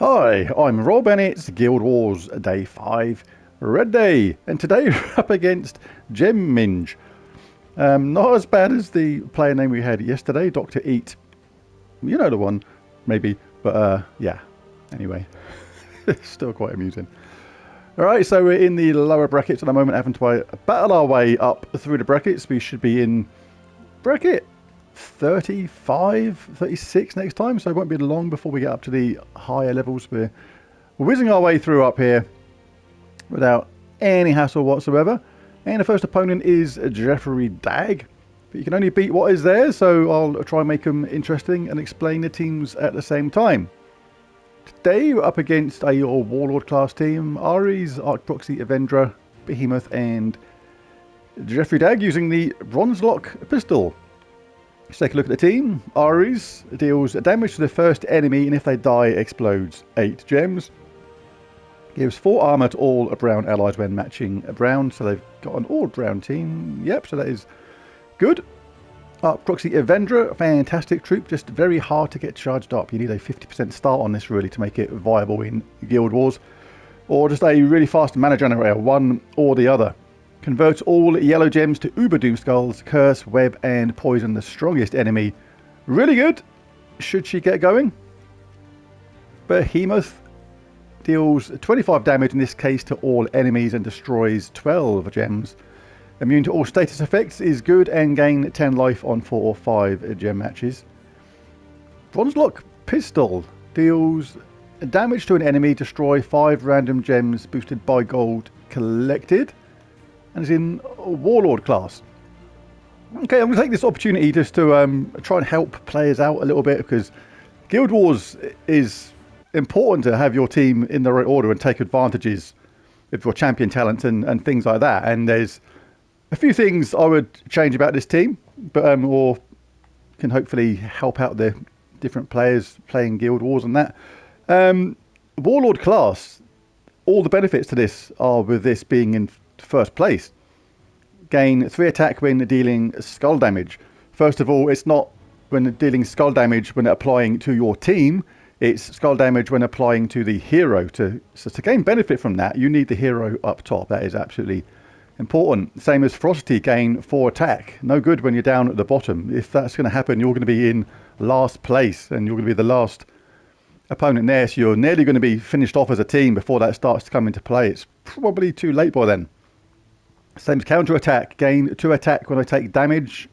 Hi, I'm Rob and it's Guild Wars Day 5 Red Day, and today we're up against Gem Minge. Not as bad as the player name we had yesterday, Dr. Eat. You know the one, maybe, but yeah, anyway, it's still quite amusing. Alright, so we're in the lower brackets at the moment, having to battle our way up through the brackets. We should be in bracket 35, 36 next time, so it won't be long before we get up to the higher levels. We're whizzing our way through up here without any hassle whatsoever. And the first opponent is Jeffrey Dag, but you can only beat what is there, so I'll try and make them interesting and explain the teams at the same time. Today we're up against a Warlord class team: Ares, Arc Proxy, Avendra, Behemoth and Jeffrey Dag using the Bronze Lock pistol. Let's take a look at the team. Ares deals damage to the first enemy, and if they die, explodes 8 gems. Gives 4 armor to all brown allies when matching a brown, so they've got an all brown team. Yep, so that is good. Proxy Avendra, fantastic troop, just very hard to get charged up. You need a 50% start on this really to make it viable in Guild Wars, or just a really fast mana generator, one or the other. Converts all yellow gems to Uber Doom Skulls, Curse, Web, and Poison the strongest enemy. Really good, should she get going. Behemoth deals 25 damage, in this case to all enemies, and destroys 12 gems. Immune to all status effects, is good, and gain 10 life on 4 or 5 gem matches. Bronze Lock Pistol deals damage to an enemy, destroy 5 random gems boosted by gold collected, and is in Warlord class. Okay, I'm going to take this opportunity just to try and help players out a little bit, because Guild Wars is important to have your team in the right order and take advantages of your champion talent and things like that. And there's a few things I would change about this team, but or can hopefully help out the different players playing Guild Wars and that. Warlord class, all the benefits to this are with this being in first place. Gain 3 attack when dealing skull damage. First of all, it's not when dealing skull damage when applying to your team, it's skull damage when applying to the hero. So to gain benefit from that, you need the hero up top. That is absolutely important. Same as Ferocity, gain 4 attack. No good when you're down at the bottom. If that's going to happen, you're going to be in last place and you're going to be the last opponent there, so you're nearly going to be finished off as a team before that starts to come into play. It's probably too late by then. Same as counter attack, gain 2 attack when I take damage.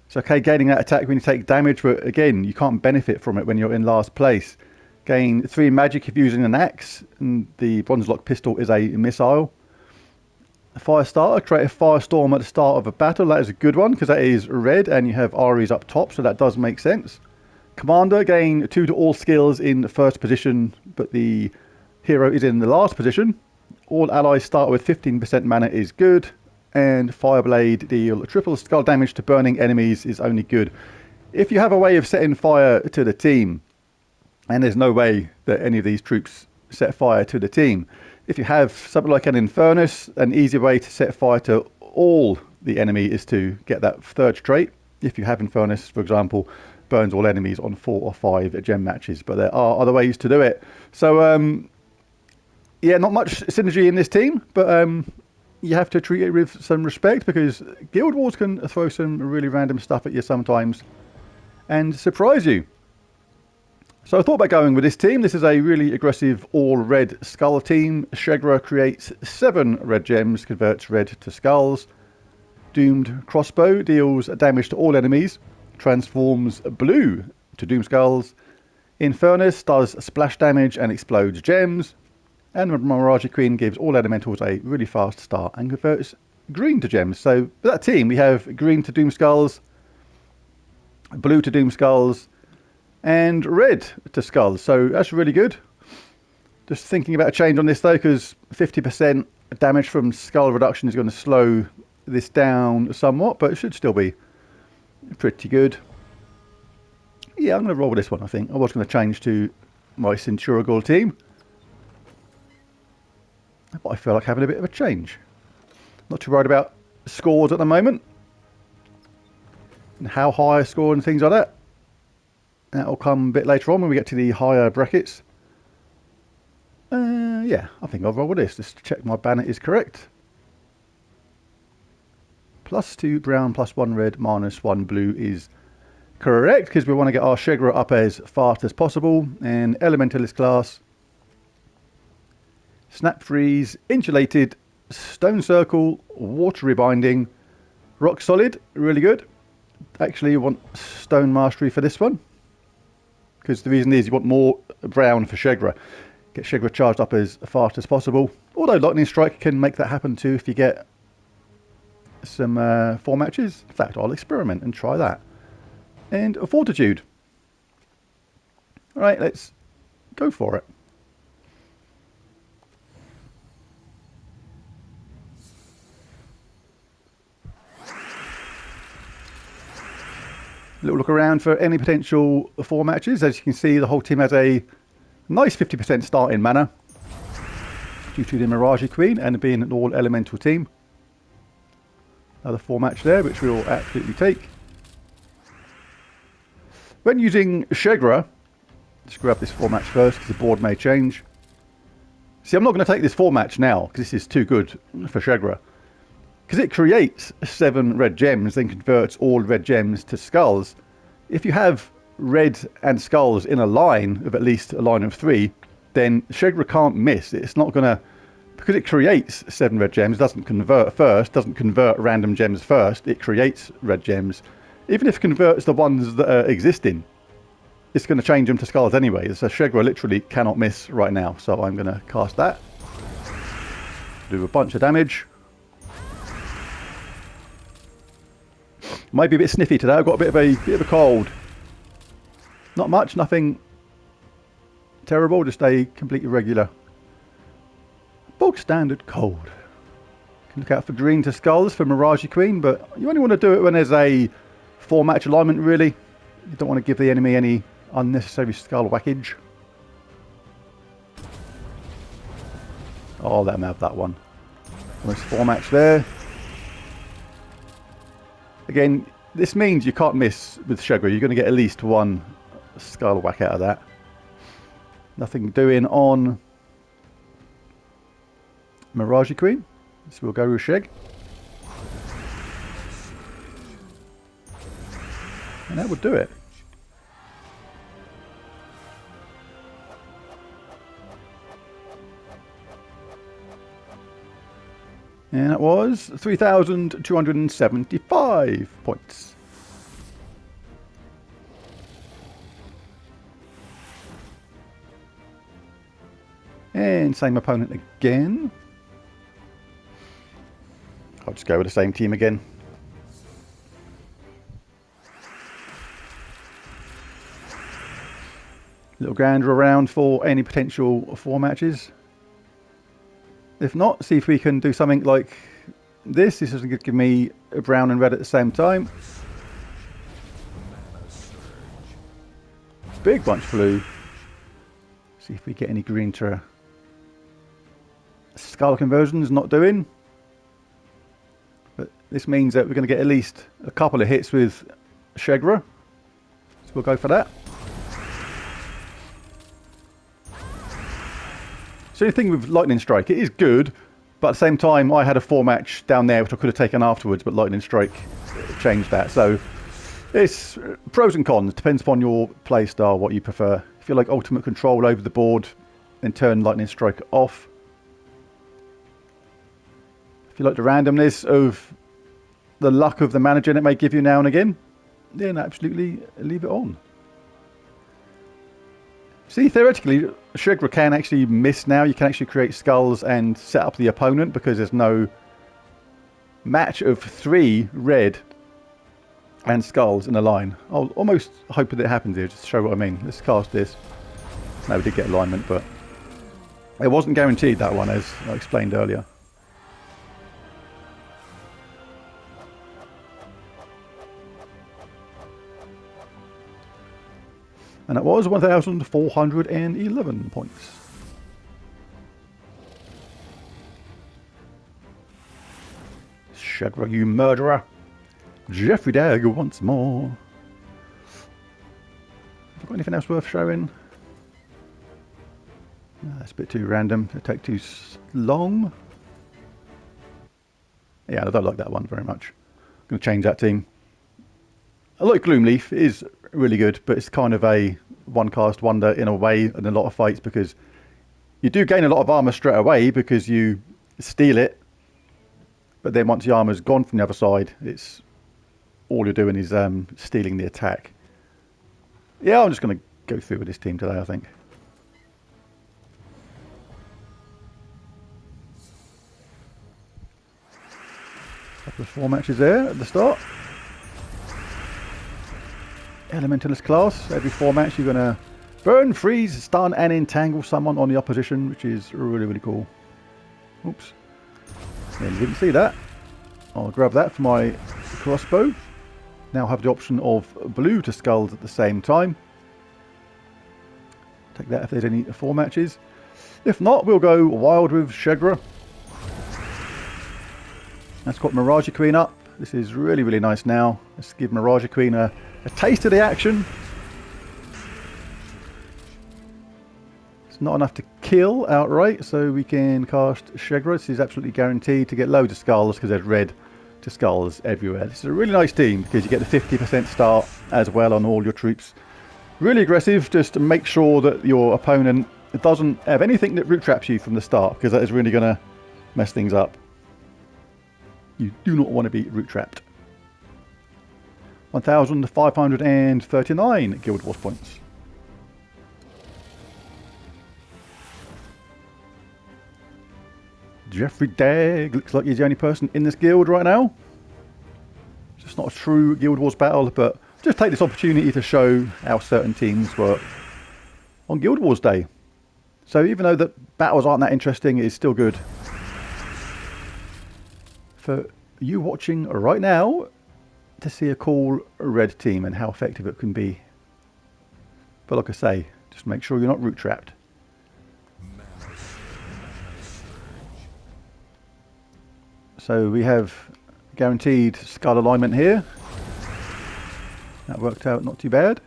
It's okay gaining that attack when you take damage, but again, you can't benefit from it when you're in last place. Gain 3 magic if using an axe, and the Bronze Lock Pistol is a missile. A fire starter, create a firestorm at the start of a battle. That is a good one because that is red and you have Ares up top, so that does make sense. Commander, gain 2 to all skills in the first position, but the hero is in the last position. All allies start with 15% mana is good, and Fireblade, deal triple skull damage to burning enemies, is only good if you have a way of setting fire to the team, and there's no way that any of these troops set fire to the team. If you have something like an Infernus, an easy way to set fire to all the enemy is to get that third trait. If you have Infernus, for example, burns all enemies on 4 or 5 gem matches, but there are other ways to do it. So yeah, not much synergy in this team, but you have to treat it with some respect, because Guild Wars can throw some really random stuff at you sometimes and surprise you. So I thought about going with this team. This is a really aggressive all-red skull team. Shegra creates 7 red gems, converts red to skulls. Doomed Crossbow deals damage to all enemies, transforms blue to Doom Skulls. Infernus does splash damage and explodes gems. And Mirage Queen gives all elementals a really fast start and converts green to gems. So with that team, we have green to Doom Skulls, blue to Doom Skulls, and red to skulls. So that's really good. Just thinking about a change on this though, because 50% damage from skull reduction is going to slow this down somewhat, but it should still be pretty good. Yeah, I'm going to roll with this one, I think. I was going to change to my Centurigal team, but I feel like having a bit of a change. Not too worried about scores at the moment, and how high I score and things like that. That'll come a bit later on when we get to the higher brackets. Yeah, I think I'll roll with this just to check my banner is correct. +2 brown, +1 red, -1 blue is correct, because we want to get our Shegra up as fast as possible. And Elementalist class, Snap Freeze, Insulated, Stone Circle, Watery Binding, Rock Solid, really good. Actually, you want Stone Mastery for this one, because the reason is you want more brown for Shegra. Get Shegra charged up as fast as possible. Although Lightning Strike can make that happen too if you get some 4 matches. In fact, I'll experiment and try that. And a Fortitude. Alright, let's go for it. Little look around for any potential 4 matches. As you can see, the whole team has a nice 50% start in mana due to the Mirage Queen and being an all elemental team. Another 4 match there, which we'll absolutely take. When using Shegra, just grab this 4 match first because the board may change. See, I'm not going to take this 4 match now because this is too good for Shegra. Because it creates 7 red gems, then converts all red gems to skulls. If you have red and skulls in a line of at least a line of 3, then Shegra can't miss. It's not going to, because it creates 7 red gems, doesn't convert first, doesn't convert random gems first, it creates red gems. Even if it converts the ones that are existing, it's going to change them to skulls anyway. So Shegra literally cannot miss right now. So I'm going to cast that. Do a bunch of damage. Might be a bit sniffy today. I've got a bit of a cold. Not much, nothing terrible, just a completely regular bog standard cold. You can look out for green to skulls for Mirage Queen, but you only want to do it when there's a 4 match alignment really. You don't want to give the enemy any unnecessary skull whackage. Oh, let him have that one. Almost 4 match there. Again, this means you can't miss with Shegra. You're going to get at least 1 skull whack out of that. Nothing doing on Mirage Queen. So we'll go with Sheg. And that would do it. And that was 3,275 points. And same opponent again. I'll just go with the same team again. Little gander around for any potential 4 matches. If not, see if we can do something like this. This is going to give me a brown and red at the same time. Big bunch of blue. See if we get any green to skull conversions. Not doing. But this means that we're going to get at least a couple of hits with Shegra. So we'll go for that. So the thing with Lightning Strike, it is good, but at the same time I had a 4 match down there which I could have taken afterwards, but Lightning Strike changed that. So it's pros and cons, depends upon your play style, what you prefer. If you like ultimate control over the board, then turn Lightning Strike off. If you like the randomness of the luck of the manager it may give you now and again, then absolutely leave it on. See, theoretically, Shegra can actually miss now. You can actually create skulls and set up the opponent because there's no match of 3 red and skulls in a line. I'll almost hope that it happens here, just to show what I mean. Let's cast this. No, we did get alignment, but it wasn't guaranteed, that one, as I explained earlier. And that was 1,411 points. Shegra, you murderer. Jeffrey Dagger once more. Have I got anything else worth showing? That's a bit too random. It'll take too long. Yeah, I don't like that one very much. I'm going to change that team. I like Gloomleaf. It is really good, but it's kind of a one-cast wonder in a way in a lot of fights, because you do gain a lot of armor straight away because you steal it, but then once the armor's gone from the other side, it's all you're doing is stealing the attack. Yeah, I'm just going to go through with this team today, I think. Couple of 4 matches there at the start. Elementalist class. Every 4 match you're going to burn, freeze, stun and entangle someone on the opposition, which is really, really cool. Oops. Yeah, you didn't see that. I'll grab that for my crossbow. Now have the option of blue to skulls at the same time. Take that if there's any 4 matches. If not, we'll go wild with Shegra. That's got Mirage Queen up. This is really, really nice now. Let's give Mirage Queen a taste of the action. It's not enough to kill outright, so we can cast Shegra. This is absolutely guaranteed to get loads of skulls because there's red to skulls everywhere. This is a really nice team because you get the 50% start as well on all your troops. Really aggressive, just to make sure that your opponent doesn't have anything that root traps you from the start, because that is really going to mess things up. You do not want to be root trapped. 1,539 Guild Wars points. Jeffrey Dagg looks like he's the only person in this guild right now. It's just not a true Guild Wars battle, but just take this opportunity to show how certain teams work on Guild Wars Day. So even though the battles aren't that interesting, it's still good for you watching right now to see a cool red team and how effective it can be. But like I say, just make sure you're not root trapped. So we have guaranteed skull alignment here. That worked out not too bad.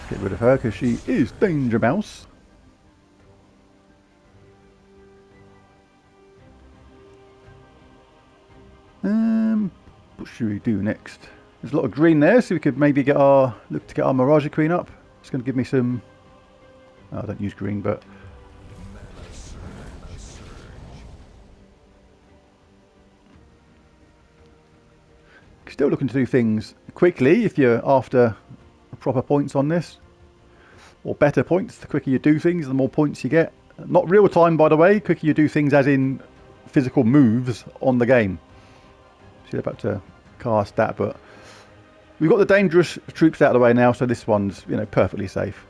Get rid of her because she is Danger Mouse. What should we do next? There's a lot of green there, so we could maybe look to get our Mirage Queen up. It's going to give me some. Oh, I don't use green, but still looking to do things quickly if you're after proper points on this, or better points. The quicker you do things, the more points you get. Not real time, by the way. The quicker you do things as in physical moves on the game. So you're about to cast that, but we've got the dangerous troops out of the way now, so this one's, you know, perfectly safe.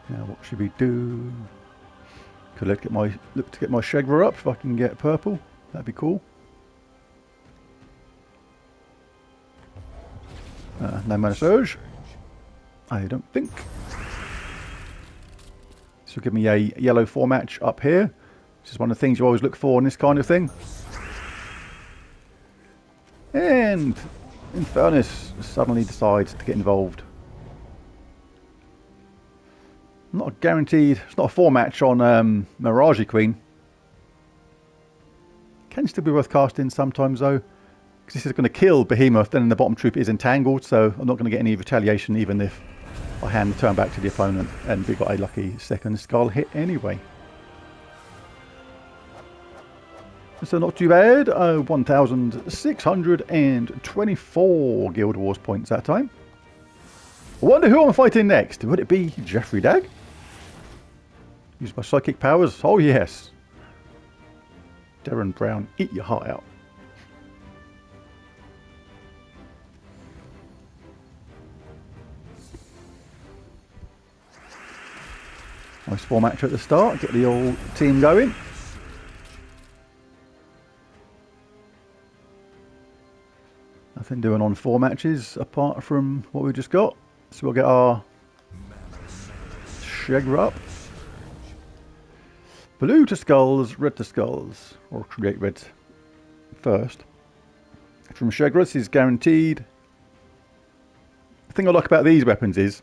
Now what should we do? Could look to get my Shegra up if I can get purple. That'd be cool. No mana surge. I don't think. This will give me a yellow 4 match up here. This is one of the things you always look for in this kind of thing. And Infernus suddenly decides to get involved. Not guaranteed. It's not a 4 match on Mirage Queen. Can still be worth casting sometimes though, because this is going to kill Behemoth. Then the bottom troop is entangled, so I'm not going to get any retaliation even if I hand the turn back to the opponent, and we got a lucky second skull hit anyway. So not too bad. 1,624 Guild Wars points that time. I wonder who I'm fighting next. Would it be Jeffrey Dagg? Use my psychic powers. Oh yes. Darren Brown, eat your heart out. Nice 4 match at the start. Get the old team going. Nothing doing on 4 matches apart from what we just got. So we'll get our Shegra up. Blue to skulls, red to skulls. Or create red first. From Shegras is guaranteed. The thing I like about these weapons is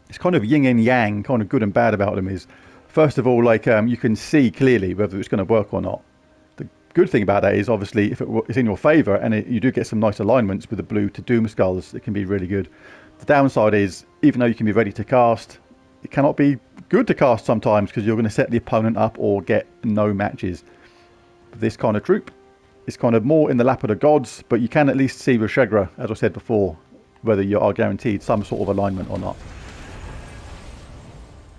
it's kind of yin and yang, kind of good and bad about them is, first of all, like you can see clearly whether it's going to work or not. The good thing about that is obviously if it's in your favour and you do get some nice alignments with the blue to doom skulls, it can be really good. The downside is, even though you can be ready to cast, it cannot be good to cast sometimes because you're going to set the opponent up or get no matches. This kind of troop is kind of more in the lap of the gods, but you can at least see with Shegra, as I said before, whether you are guaranteed some sort of alignment or not.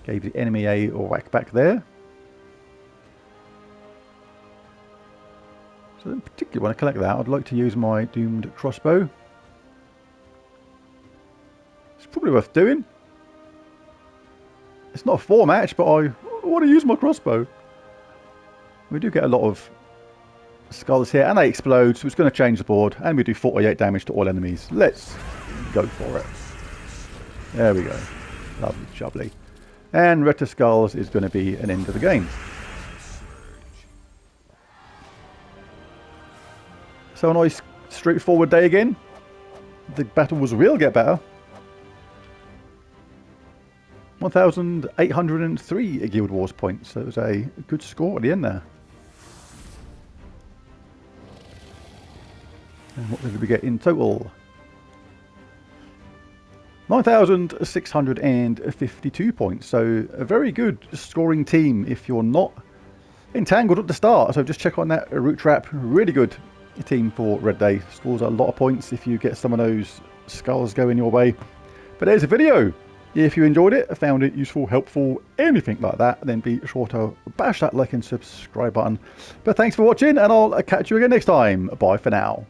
Gave the enemy a whack back there. So I don't particularly want to collect that. I'd like to use my doomed crossbow. It's probably worth doing. It's not a 4 match, but I want to use my crossbow. We do get a lot of skulls here, and they explode, so it's going to change the board, and we do 48 damage to all enemies. Let's go for it. There we go. Lovely, jubbly. And red to skulls is going to be an end of the game. So a nice straightforward day again. The battles will get better. 1,803 Guild Wars points, so it was a good score at the end there. And what did we get in total? 9,652 points, so a very good scoring team if you're not entangled at the start. So just check on that root trap, really good team for Red Day. Scores a lot of points if you get some of those skulls going your way. But there's a video. If you enjoyed it, found it useful, helpful, anything like that, then be sure to bash that like and subscribe button. But thanks for watching, and I'll catch you again next time. Bye for now.